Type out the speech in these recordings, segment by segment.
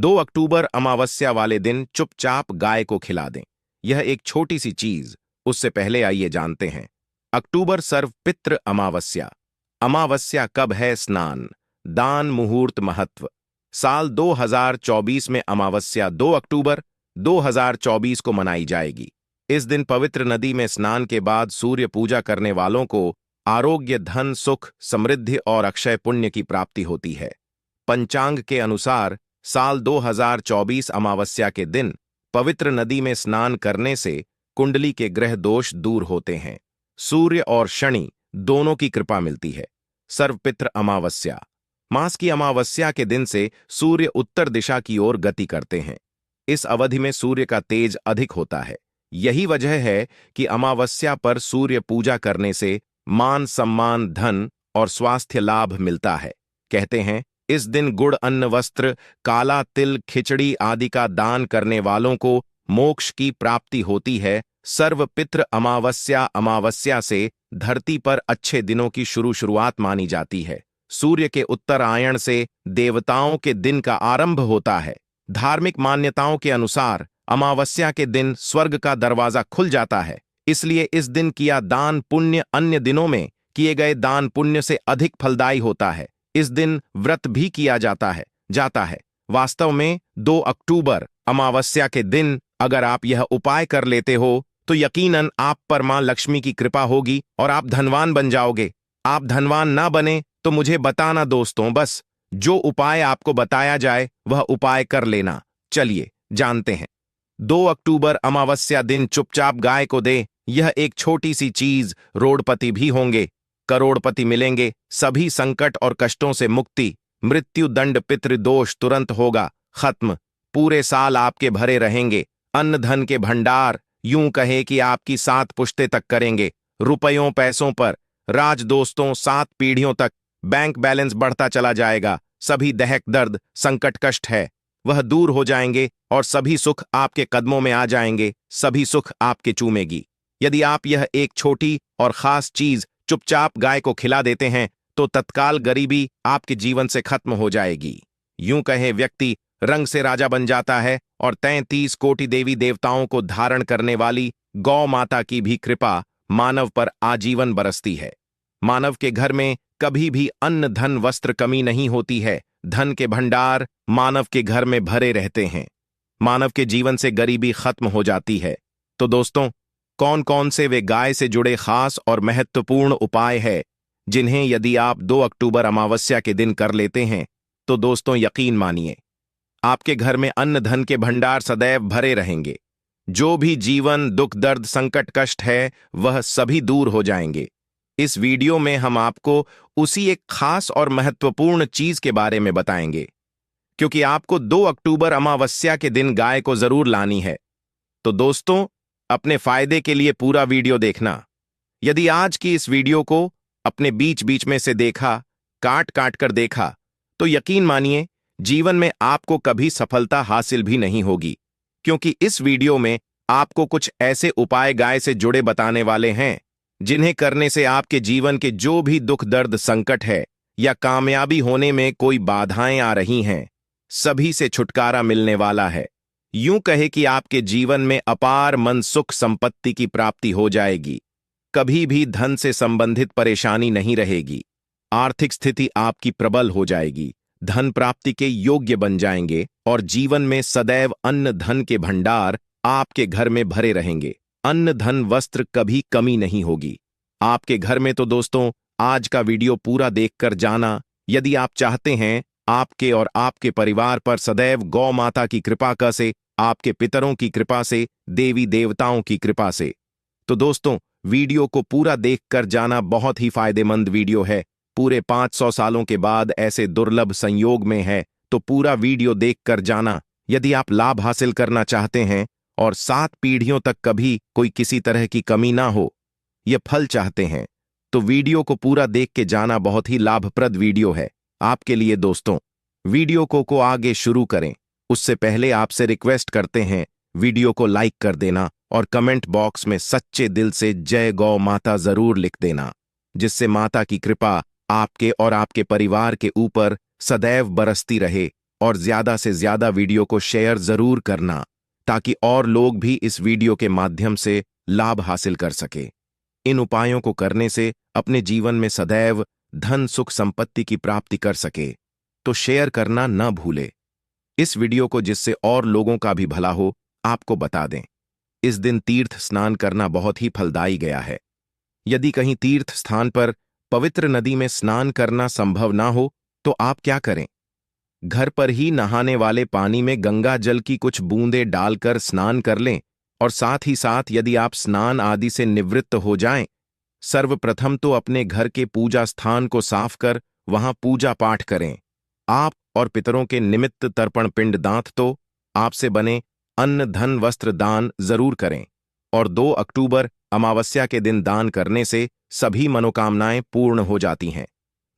2 अक्टूबर अमावस्या वाले दिन चुपचाप गाय को खिला दें। यह एक छोटी सी चीज। उससे पहले आइए जानते हैं। अक्टूबर सर्व पितृ अमावस्या। अमावस्या कब है? स्नान, दान, मुहूर्त, महत्व। साल 2024 में अमावस्या 2 अक्टूबर 2024 को मनाई जाएगी। इस दिन पवित्र नदी में स्नान के बाद सूर्य पूजा करने वालों को आरोग्य, धन, सुख, समृद्धि और अक्षय पुण्य की प्राप्ति होती है। पंचांग के अनुसार साल 2024 अमावस्या के दिन पवित्र नदी में स्नान करने से कुंडली के ग्रह दोष दूर होते हैं। सूर्य और शनि दोनों की कृपा मिलती है। सर्वपितृ अमावस्या। मास की अमावस्या के दिन से सूर्य उत्तर दिशा की ओर गति करते हैं। इस अवधि में सूर्य का तेज अधिक होता है। यही वजह है कि अमावस्या पर सूर्य पूजा करने से मान, सम्मान, धन और स्वास्थ्य लाभ मिलता है। कहते हैं इस दिन गुड़, अन्न, वस्त्र, काला तिल, खिचड़ी आदि का दान करने वालों को मोक्ष की प्राप्ति होती है। सर्वपितृ अमावस्या से धरती पर अच्छे दिनों की शुरुआत मानी जाती है। सूर्य के उत्तरायण से देवताओं के दिन का आरंभ होता है। धार्मिक मान्यताओं के अनुसार अमावस्या के दिन स्वर्ग का दरवाजा खुल जाता है। इसलिए इस दिन किया दान पुण्य अन्य दिनों में किए गए दान पुण्य से अधिक फलदायी होता है। इस दिन व्रत भी किया जाता है। वास्तव में 2 अक्टूबर अमावस्या के दिन अगर आप यह उपाय कर लेते हो तो यकीनन आप पर मां लक्ष्मी की कृपा होगी और आप धनवान बन जाओगे। आप धनवान ना बने तो मुझे बताना दोस्तों, बस जो उपाय आपको बताया जाए वह उपाय कर लेना। चलिए जानते हैं। 2 अक्टूबर अमावस्या दिन चुपचाप गाय को दे। यह एक छोटी सी चीज। रोडपति भी होंगे, करोड़पति मिलेंगे, सभी संकट और कष्टों से मुक्ति, मृत्यु दंड, पितृदोष तुरंत होगा खत्म। पूरे साल आपके भरे रहेंगे। अन्न धन के भंडार, यूं कहे कि आपकी 7 पुश्ते तक करेंगे। रुपयों पैसों पर राज दोस्तों 7 पीढ़ियों तक बैंक बैलेंस बढ़ता चला जाएगा। सभी दहक दर्द संकट कष्ट है वह दूर हो जाएंगे और सभी सुख आपके कदमों में आ जाएंगे। सभी सुख आपके चूमेगी। यदि आप यह एक छोटी और खास चीज चुपचाप गाय को खिला देते हैं तो तत्काल गरीबी आपके जीवन से खत्म हो जाएगी। यूं कहे व्यक्ति रंग से राजा बन जाता है और 33 कोटि देवी देवताओं को धारण करने वाली गौ माता की भी कृपा मानव पर आजीवन बरसती है। मानव के घर में कभी भी अन्न, धन, वस्त्र कमी नहीं होती है। धन के भंडार मानव के घर में भरे रहते हैं। मानव के जीवन से गरीबी खत्म हो जाती है। तो दोस्तों, कौन कौन से वे गाय से जुड़े खास और महत्वपूर्ण उपाय है जिन्हें यदि आप 2 अक्टूबर अमावस्या के दिन कर लेते हैं तो दोस्तों यकीन मानिए आपके घर में अन्न धन के भंडार सदैव भरे रहेंगे। जो भी जीवन दुख दर्द संकट कष्ट है वह सभी दूर हो जाएंगे। इस वीडियो में हम आपको उसी एक खास और महत्वपूर्ण चीज के बारे में बताएंगे, क्योंकि आपको 2 अक्टूबर अमावस्या के दिन गाय को जरूर लानी है। तो दोस्तों, अपने फायदे के लिए पूरा वीडियो देखना। यदि आज की इस वीडियो को अपने बीच बीच में से देखा, काट काट कर देखा, तो यकीन मानिए जीवन में आपको कभी सफलता हासिल भी नहीं होगी, क्योंकि इस वीडियो में आपको कुछ ऐसे उपाय गाय से जुड़े बताने वाले हैं जिन्हें करने से आपके जीवन के जो भी दुख दर्द संकट है या कामयाबी होने में कोई बाधाएं आ रही हैं, सभी से छुटकारा मिलने वाला है। यूं कहे कि आपके जीवन में अपार मन सुख संपत्ति की प्राप्ति हो जाएगी। कभी भी धन से संबंधित परेशानी नहीं रहेगी। आर्थिक स्थिति आपकी प्रबल हो जाएगी। धन प्राप्ति के योग्य बन जाएंगे और जीवन में सदैव अन्न धन के भंडार आपके घर में भरे रहेंगे। अन्न धन वस्त्र कभी कमी नहीं होगी आपके घर में। तो दोस्तों, आज का वीडियो पूरा देखकर जाना यदि आप चाहते हैं आपके और आपके परिवार पर सदैव गौ माता की कृपा का से, आपके पितरों की कृपा से, देवी देवताओं की कृपा से। तो दोस्तों, वीडियो को पूरा देखकर जाना। बहुत ही फायदेमंद वीडियो है। पूरे 500 सालों के बाद ऐसे दुर्लभ संयोग में है, तो पूरा वीडियो देखकर जाना। यदि आप लाभ हासिल करना चाहते हैं और 7 पीढ़ियों तक कभी कोई किसी तरह की कमी ना हो, ये फल चाहते हैं, तो वीडियो को पूरा देख के जाना। बहुत ही लाभप्रद वीडियो है आपके लिए दोस्तों। वीडियो को आगे शुरू करें उससे पहले आपसे रिक्वेस्ट करते हैं वीडियो को लाइक कर देना और कमेंट बॉक्स में सच्चे दिल से जय गौ माता जरूर लिख देना, जिससे माता की कृपा आपके और आपके परिवार के ऊपर सदैव बरसती रहे और ज्यादा से ज्यादा वीडियो को शेयर जरूर करना ताकि और लोग भी इस वीडियो के माध्यम से लाभ हासिल कर सके। इन उपायों को करने से अपने जीवन में सदैव धन सुख संपत्ति की प्राप्ति कर सके तो शेयर करना न भूले। इस वीडियो को जिससे और लोगों का भी भला हो आपको बता दें। इस दिन तीर्थ स्नान करना बहुत ही फलदायी गया है। यदि कहीं तीर्थ स्थान पर पवित्र नदी में स्नान करना संभव ना हो तो आप क्या करें, घर पर ही नहाने वाले पानी में गंगा जल की कुछ बूंदें डालकर स्नान कर लें और साथ ही साथ यदि आप स्नान आदि से निवृत्त हो जाएं, सर्वप्रथम तो अपने घर के पूजा स्थान को साफ कर वहां पूजा पाठ करें। आप और पितरों के निमित्त तर्पण पिंड दांत तो आपसे बने अन्न धन वस्त्र दान जरूर करें और 2 अक्टूबर अमावस्या के दिन दान करने से सभी मनोकामनाएं पूर्ण हो जाती हैं।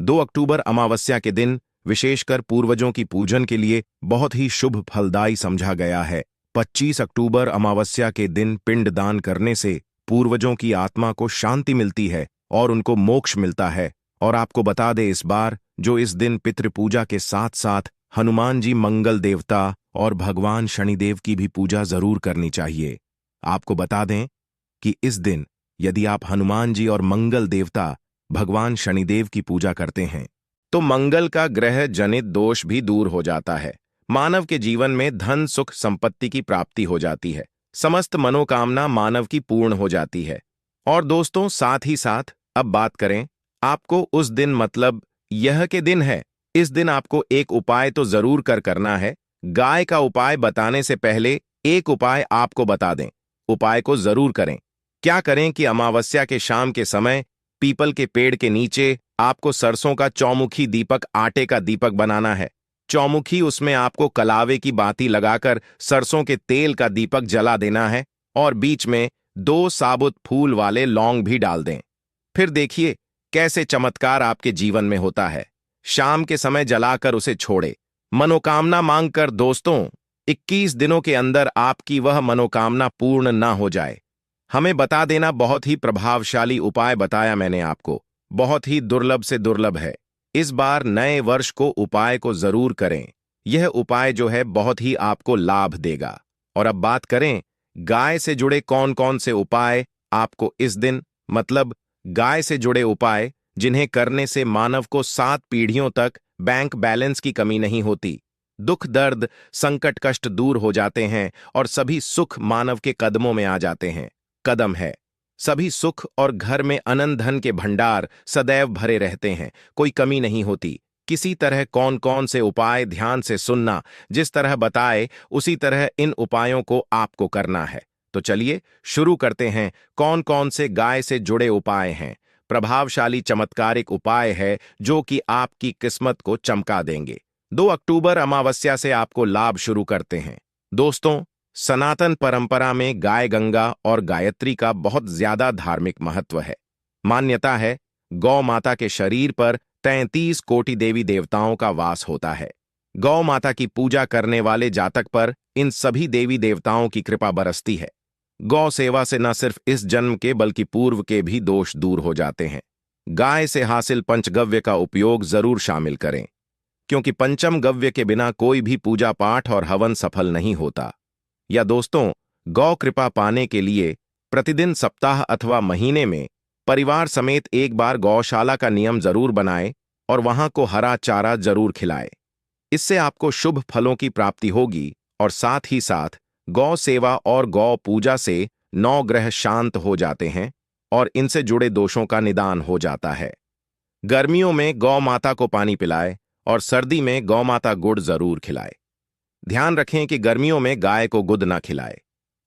2 अक्टूबर अमावस्या के दिन विशेषकर पूर्वजों की पूजन के लिए बहुत ही शुभ फलदायी समझा गया है। 25 अक्टूबर अमावस्या के दिन पिंड दान करने से पूर्वजों की आत्मा को शांति मिलती है और उनको मोक्ष मिलता है। और आपको बता दे इस बार जो इस दिन पितृपूजा के साथ साथ हनुमान जी मंगल देवता और भगवान शनिदेव की भी पूजा जरूर करनी चाहिए। आपको बता दें कि इस दिन यदि आप हनुमान जी और मंगल देवता भगवान शनिदेव की पूजा करते हैं तो मंगल का ग्रह जनित दोष भी दूर हो जाता है। मानव के जीवन में धन सुख संपत्ति की प्राप्ति हो जाती है। समस्त मनोकामना मानव की पूर्ण हो जाती है। और दोस्तों साथ ही साथ अब बात करें आपको उस दिन मतलब यह के दिन है। इस दिन आपको एक उपाय तो जरूर करना है। गाय का उपाय बताने से पहले एक उपाय आपको बता दें। उपाय को जरूर करें। क्या करें कि अमावस्या के शाम के समय पीपल के पेड़ के नीचे आपको सरसों का चौमुखी दीपक आटे का दीपक बनाना है। चौमुखी उसमें आपको कलावे की बाती लगाकर सरसों के तेल का दीपक जला देना है और बीच में 2 साबुत फूल वाले लौंग भी डाल दें। फिर देखिए कैसे चमत्कार आपके जीवन में होता है। शाम के समय जलाकर उसे छोड़े। मनोकामना मांगकर दोस्तों 21 दिनों के अंदर आपकी वह मनोकामना पूर्ण ना हो जाए। हमें बता देना बहुत ही प्रभावशाली उपाय बताया मैंने आपको, बहुत ही दुर्लभ से दुर्लभ है। इस बार नए वर्ष को उपाय को जरूर करें। यह उपाय जो है बहुत ही आपको लाभ देगा। और अब बात करें गाय से जुड़े कौन कौन से उपाय आपको इस दिन मतलब गाय से जुड़े उपाय जिन्हें करने से मानव को 7 पीढ़ियों तक बैंक बैलेंस की कमी नहीं होती, दुख दर्द संकट कष्ट दूर हो जाते हैं और सभी सुख मानव के कदमों में आ जाते हैं। कदम है सभी सुख और घर में अनंत धन के भंडार सदैव भरे रहते हैं, कोई कमी नहीं होती। किसी तरह कौन कौन से उपाय ध्यान से सुनना, जिस तरह बताए उसी तरह इन उपायों को आपको करना है। तो चलिए शुरू करते हैं। कौन कौन से गाय से जुड़े उपाय हैं। प्रभावशाली चमत्कारिक उपाय है जो कि आपकी किस्मत को चमका देंगे। 2 अक्टूबर अमावस्या से आपको लाभ शुरू करते हैं। दोस्तों सनातन परंपरा में गाय गंगा और गायत्री का बहुत ज्यादा धार्मिक महत्व है। मान्यता है गौ माता के शरीर पर 33 कोटि देवी देवताओं का वास होता है। गौ माता की पूजा करने वाले जातक पर इन सभी देवी देवताओं की कृपा बरसती है। गौ सेवा से न सिर्फ इस जन्म के बल्कि पूर्व के भी दोष दूर हो जाते हैं। गाय से हासिल पंचगव्य का उपयोग जरूर शामिल करें क्योंकि पंचम गव्य के बिना कोई भी पूजा पाठ और हवन सफल नहीं होता। या दोस्तों गौ कृपा पाने के लिए प्रतिदिन सप्ताह अथवा महीने में परिवार समेत एक बार गौशाला का नियम जरूर बनाएं और वहां को हरा चारा जरूर खिलाएं। इससे आपको शुभ फलों की प्राप्ति होगी और साथ ही साथ गौ सेवा और गौ पूजा से 9 ग्रह शांत हो जाते हैं और इनसे जुड़े दोषों का निदान हो जाता है। गर्मियों में गौ माता को पानी पिलाए और सर्दी में गौ माता गुड़ जरूर खिलाए। ध्यान रखें कि गर्मियों में गाय को गुद ना खिलाए।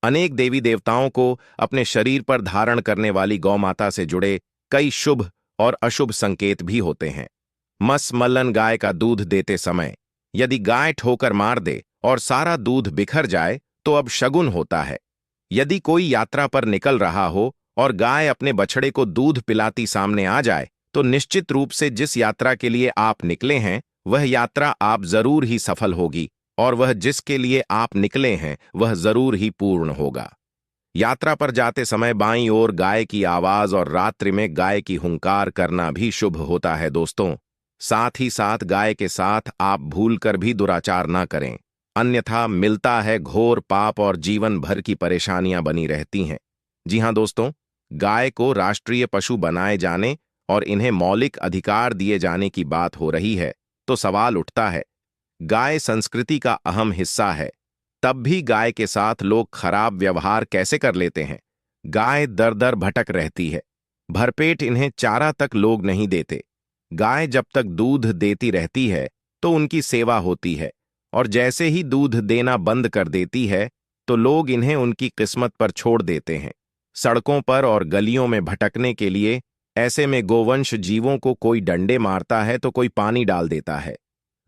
अनेक देवी देवताओं को अपने शरीर पर धारण करने वाली गौ माता से जुड़े कई शुभ और अशुभ संकेत भी होते हैं। मसमलन गाय का दूध देते समय यदि गाय ठोकर मार दे और सारा दूध बिखर जाए तो अब शगुन होता है। यदि कोई यात्रा पर निकल रहा हो और गाय अपने बछड़े को दूध पिलाती सामने आ जाए तो निश्चित रूप से जिस यात्रा के लिए आप निकले हैं वह यात्रा आप जरूर ही सफल होगी और वह जिसके लिए आप निकले हैं वह जरूर ही पूर्ण होगा। यात्रा पर जाते समय बाईं ओर गाय की आवाज और रात्रि में गाय की हुंकार करना भी शुभ होता है। दोस्तों साथ ही साथ गाय के साथ आप भूलकर भी दुराचार ना करें, अन्यथा मिलता है घोर पाप और जीवन भर की परेशानियां बनी रहती हैं। जी हां दोस्तों, गाय को राष्ट्रीय पशु बनाए जाने और इन्हें मौलिक अधिकार दिए जाने की बात हो रही है तो सवाल उठता है, गाय संस्कृति का अहम हिस्सा है, तब भी गाय के साथ लोग खराब व्यवहार कैसे कर लेते हैं। गाय दर दर भटक रहती है, भरपेट इन्हें चारा तक लोग नहीं देते। गाय जब तक दूध देती रहती है तो उनकी सेवा होती है, और जैसे ही दूध देना बंद कर देती है तो लोग इन्हें उनकी किस्मत पर छोड़ देते हैं, सड़कों पर और गलियों में भटकने के लिए। ऐसे में गोवंश जीवों को कोई डंडे मारता है तो कोई पानी डाल देता है,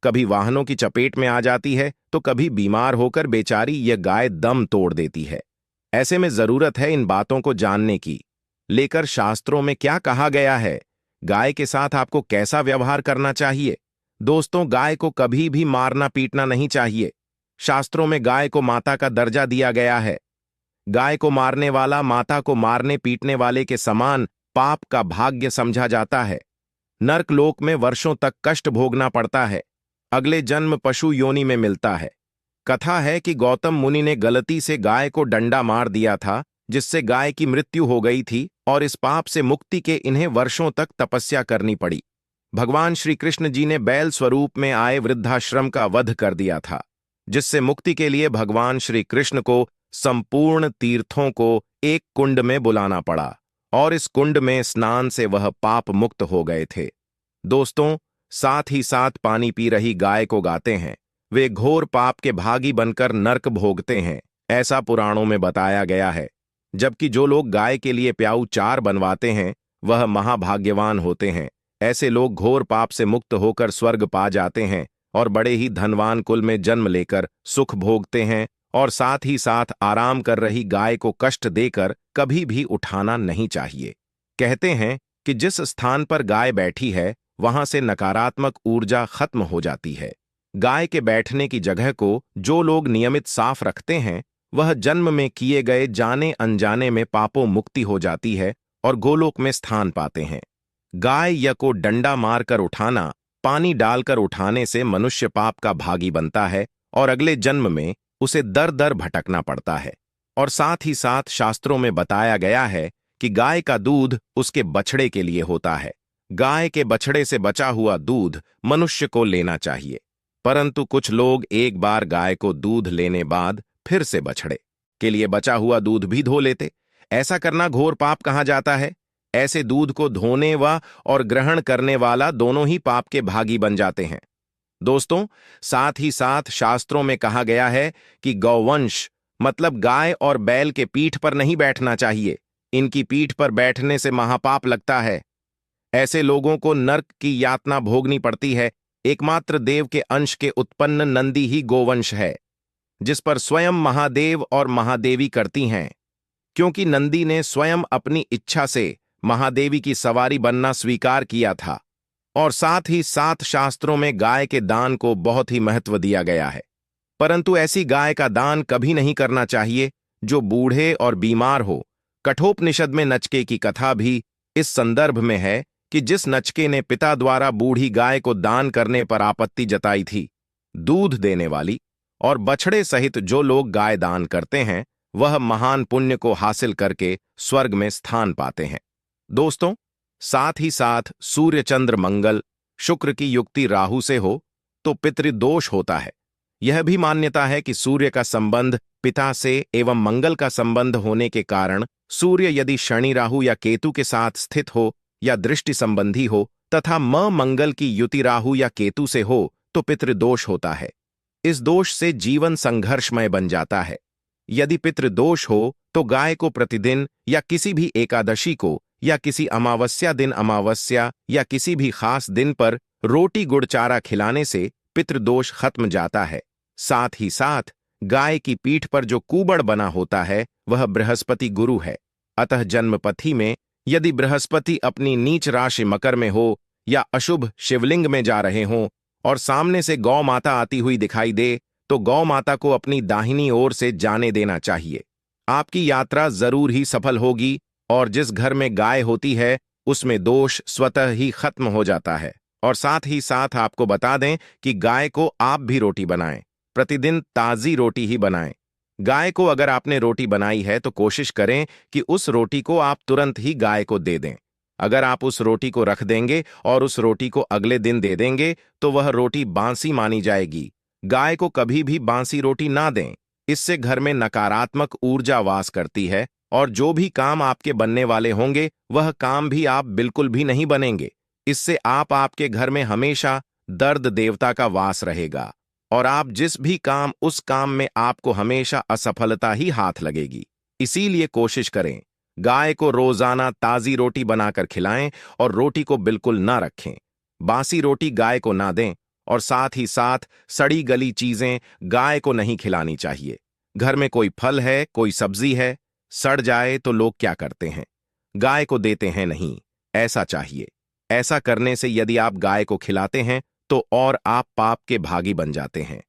कभी वाहनों की चपेट में आ जाती है तो कभी बीमार होकर बेचारी यह गाय दम तोड़ देती है। ऐसे में जरूरत है इन बातों को जानने की, लेकर शास्त्रों में क्या कहा गया है, गाय के साथ आपको कैसा व्यवहार करना चाहिए। दोस्तों, गाय को कभी भी मारना पीटना नहीं चाहिए। शास्त्रों में गाय को माता का दर्जा दिया गया है। गाय को मारने वाला माता को मारने पीटने वाले के समान पाप का भाग्य समझा जाता है। नरकलोक में वर्षों तक कष्ट भोगना पड़ता है, अगले जन्म पशु योनि में मिलता है। कथा है कि गौतम मुनि ने गलती से गाय को डंडा मार दिया था, जिससे गाय की मृत्यु हो गई थी, और इस पाप से मुक्ति के इन्हें वर्षों तक तपस्या करनी पड़ी। भगवान श्री कृष्ण जी ने बैल स्वरूप में आए वृद्धाश्रम का वध कर दिया था, जिससे मुक्ति के लिए भगवान श्री कृष्ण को संपूर्ण तीर्थों को एक कुंड में बुलाना पड़ा, और इस कुंड में स्नान से वह पाप मुक्त हो गए थे। दोस्तों, साथ ही साथ पानी पी रही गाय को गाते हैं, वे घोर पाप के भागी बनकर नरक भोगते हैं, ऐसा पुराणों में बताया गया है। जबकि जो लोग गाय के लिए प्याऊ चार बनवाते हैं वह महाभाग्यवान होते हैं। ऐसे लोग घोर पाप से मुक्त होकर स्वर्ग पा जाते हैं और बड़े ही धनवान कुल में जन्म लेकर सुख भोगते हैं, और साथ ही साथ आराम कर रही गाय को कष्ट देकर कभी भी उठाना नहीं चाहिए। कहते हैं कि जिस स्थान पर गाय बैठी है वहां से नकारात्मक ऊर्जा खत्म हो जाती है। गाय के बैठने की जगह को जो लोग नियमित साफ रखते हैं वह जन्म में किए गए जाने अनजाने में पापों मुक्ति हो जाती है और गोलोक में स्थान पाते हैं। गाय या को डंडा मारकर उठाना, पानी डालकर उठाने से मनुष्य पाप का भागी बनता है और अगले जन्म में उसे दर दर भटकना पड़ता है। और साथ ही साथ शास्त्रों में बताया गया है कि गाय का दूध उसके बछड़े के लिए होता है। गाय के बछड़े से बचा हुआ दूध मनुष्य को लेना चाहिए, परंतु कुछ लोग एक बार गाय को दूध लेने बाद फिर से बछड़े के लिए बचा हुआ दूध भी धो लेते। ऐसा करना घोर पाप कहा जाता है। ऐसे दूध को धोने वा और ग्रहण करने वाला दोनों ही पाप के भागी बन जाते हैं। दोस्तों, साथ ही साथ शास्त्रों में कहा गया है कि गौवंश मतलब गाय और बैल के पीठ पर नहीं बैठना चाहिए। इनकी पीठ पर बैठने से महापाप लगता है। ऐसे लोगों को नर्क की यातना भोगनी पड़ती है। एकमात्र देव के अंश के उत्पन्न नंदी ही गोवंश है, जिस पर स्वयं महादेव और महादेवी करती हैं, क्योंकि नंदी ने स्वयं अपनी इच्छा से महादेवी की सवारी बनना स्वीकार किया था। और साथ ही साथ शास्त्रों में गाय के दान को बहुत ही महत्व दिया गया है, परंतु ऐसी गाय का दान कभी नहीं करना चाहिए जो बूढ़े और बीमार हो। कठोपनिषद में नचके की कथा भी इस संदर्भ में है कि जिस नचके ने पिता द्वारा बूढ़ी गाय को दान करने पर आपत्ति जताई थी, दूध देने वाली और बछड़े सहित जो लोग गाय दान करते हैं वह महान पुण्य को हासिल करके स्वर्ग में स्थान पाते हैं। दोस्तों, साथ ही साथ सूर्य चंद्र मंगल शुक्र की युक्ति राहु से हो तो पितृदोष होता है। यह भी मान्यता है कि सूर्य का संबंध पिता से एवं मंगल का संबंध होने के कारण सूर्य यदि शनि राहु या केतु के साथ स्थित हो या दृष्टि संबंधी हो तथा मंगल की युति राहु या केतु से हो तो पितृदोष होता है। इस दोष से जीवन संघर्षमय बन जाता है। यदि पितृदोष हो तो गाय को प्रतिदिन या किसी भी एकादशी को या किसी अमावस्या दिन अमावस्या या किसी भी खास दिन पर रोटी गुड़ चारा खिलाने से पितृदोष खत्म जाता है। साथ ही साथ गाय की पीठ पर जो कूबड़ बना होता है वह बृहस्पति गुरु है। अतः जन्मपथी में यदि बृहस्पति अपनी नीच राशि मकर में हो या अशुभ शिवलिंग में जा रहे हों और सामने से गौ माता आती हुई दिखाई दे तो गौ माता को अपनी दाहिनी ओर से जाने देना चाहिए। आपकी यात्रा जरूर ही सफल होगी और जिस घर में गाय होती है उसमें दोष स्वतः ही खत्म हो जाता है। और साथ ही साथ आपको बता दें कि गाय को आप भी रोटी बनाएं। प्रतिदिन ताज़ी रोटी ही बनाएं। गाय को अगर आपने रोटी बनाई है तो कोशिश करें कि उस रोटी को आप तुरंत ही गाय को दे दें। अगर आप उस रोटी को रख देंगे और उस रोटी को अगले दिन दे देंगे तो वह रोटी बासी मानी जाएगी। गाय को कभी भी बासी रोटी ना दें। इससे घर में नकारात्मक ऊर्जा वास करती है और जो भी काम आपके बनने वाले होंगे वह काम भी आप बिल्कुल भी नहीं बनेंगे। इससे आपके घर में हमेशा दर्द देवता का वास रहेगा और आप जिस भी काम उस काम में आपको हमेशा असफलता ही हाथ लगेगी। इसीलिए कोशिश करें गाय को रोजाना ताजी रोटी बनाकर खिलाएं और रोटी को बिल्कुल ना रखें। बासी रोटी गाय को ना दें और साथ ही साथ सड़ी गली चीजें गाय को नहीं खिलानी चाहिए। घर में कोई फल है, कोई सब्जी है, सड़ जाए तो लोग क्या करते हैं? गाय को देते हैं नहीं, ऐसा चाहिए। ऐसा करने से यदि आप गाय को खिलाते हैं तो और आप पाप के भागी बन जाते हैं।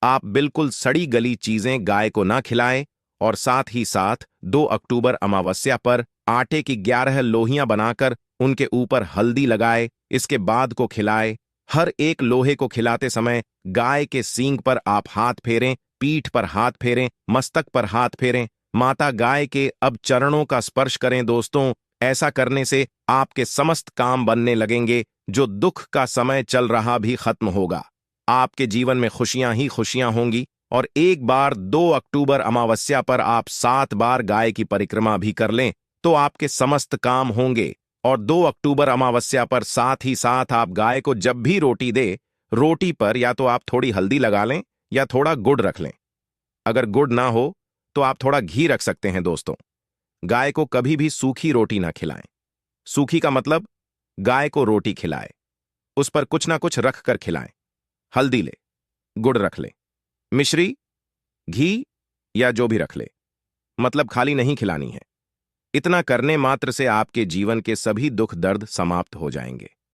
आप बिल्कुल सड़ी गली चीजें गाय को ना खिलाएं और साथ ही साथ 2 अक्टूबर अमावस्या पर आटे की 11 लोहियां बनाकर उनके ऊपर हल्दी लगाए, इसके बाद को खिलाए। हर एक लोहे को खिलाते समय गाय के सींग पर आप हाथ फेरें, पीठ पर हाथ फेरें, मस्तक पर हाथ फेरें, माता गाय के अब चरणों का स्पर्श करें। दोस्तों, ऐसा करने से आपके समस्त काम बनने लगेंगे। जो दुख का समय चल रहा भी खत्म होगा। आपके जीवन में खुशियां ही खुशियां होंगी। और एक बार 2 अक्टूबर अमावस्या पर आप 7 बार गाय की परिक्रमा भी कर लें तो आपके समस्त काम होंगे। और 2 अक्टूबर अमावस्या पर साथ ही साथ आप गाय को जब भी रोटी दे, रोटी पर या तो आप थोड़ी हल्दी लगा लें या थोड़ा गुड़ रख लें। अगर गुड़ ना हो तो आप थोड़ा घी रख सकते हैं। दोस्तों, गाय को कभी भी सूखी रोटी ना खिलाएं। सूखी का मतलब गाय को रोटी खिलाए, उस पर कुछ ना कुछ रख कर खिलाएं। हल्दी ले, गुड़ रख ले, मिश्री, घी या जो भी रख ले, मतलब खाली नहीं खिलानी है। इतना करने मात्र से आपके जीवन के सभी दुख दर्द समाप्त हो जाएंगे।